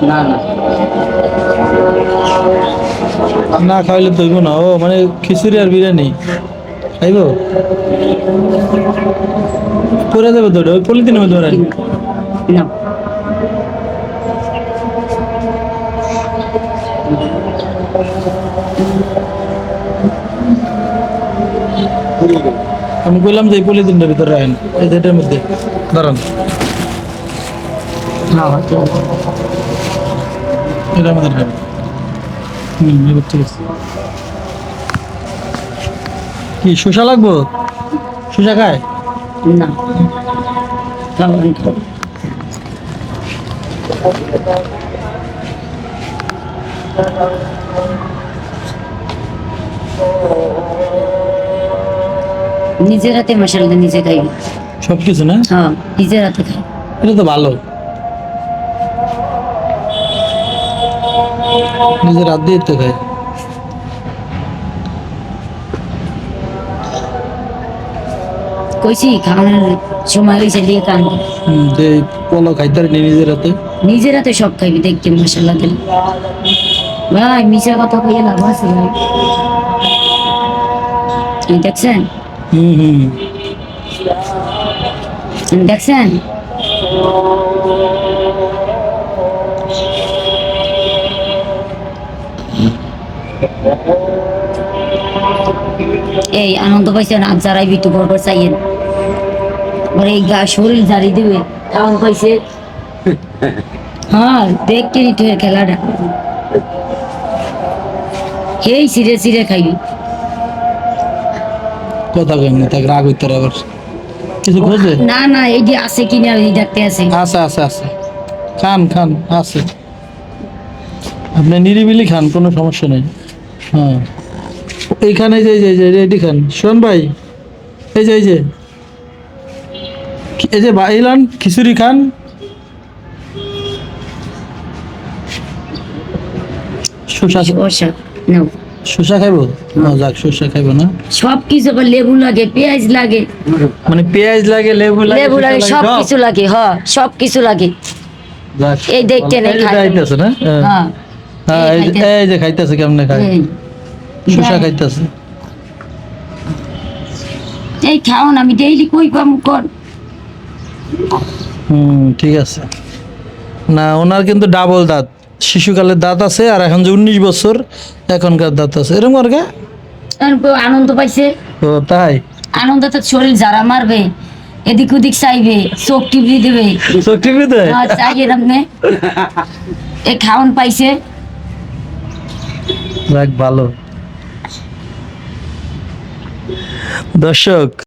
না না না খাইলে তো হইব না। ও মানে খিচুড়ি আর বিরিয়ানি খাইব, পরে যাবে তো ওই পলিথিনের মধ্যে ধরেন। না আমি বললাম যে এই পলিথিনটার ভিতরে রাখেন, এই যেটার মধ্যে দাঁড়ান, না হয়তো এটার মধ্যে রাখেন। এবার ঠিক আছে। কি শসা লাগবো? শসা খায়? না খাওয়ান খাও। নিজের হাতে মশলা নিজে খাই। সবকিছু না? হ্যাঁ নিজের হাতে খাই। এটা তো ভালো, নিজের হাত দিয়ে তো খায়। কইছি খাওয়ানোর সময় হয়েছে দিয়ে কান যে পোলাও খাইতে পারি নিজের হাতে। নিজের হাতে সব খাইবি দেখতে মশলা দিলে। ভাই মিশা কথা কইয়ে লাভ আছে ভাই। এই দেখছেন হুম। দেখছেন এই আনন্দ পাইছেন আর যারাই বিটু করবো চাইয়েন মানে এই গা শরীর জারি দিবে খাওয়ান পাইছে। হ্যাঁ দেখতে নিতে হয় খেলাটা, এই সিরে সিরে খাইবি। কথা কেমনি তাকে রাগ হইতে পারে আবার, কিছু খোঁজে? না না এই যে আছে কিনা এই দেখতে আছে। আছে খান খান আছে, আপনি নিরিবিলি খান, কোনো সমস্যা নেই। হ্যাঁ এইখানে যে রেডি খান শোন ভাই, এই যে বাইলান খিচুড়ি খান। শসা শসা নাও শসা খাইবো? যাক শসা খাইবো না। সব কিছু আবার লেবু লাগে পেঁয়াজ লাগে মানে পেঁয়াজ লাগে, লেবু লাগে, লেবু শসা লাগে সব কিছু লাগে, হ্যাঁ সব কিছু লাগে। যাক, এই দেখতে নেই এই যে খাইতেছে না? হ্যাঁ হ্যাঁ এই যে খাইতেছে, কেমনে খায়? এই শসা দেখ। খাইতেছে। এই খাওন আমি ডেইলি কই কাম কর। ঠিক আছে। না ওনার কিন্তু ডাবল দাঁত, শিশুকালের দাঁত আছে আর এখন যে 19 বছর এখনকার দাঁত আছে, এরকম আর কে আনন্দ পাইছে। ও তাই? আনন্দ তো শরীর যারা মারবে এদিক ওদিক চাইবে চোখ টিপি দেবে। চোখ টিপে দেয়? চাইয়ে আপনি এই খাওন পাইছে। যাক ভালো। দর্শক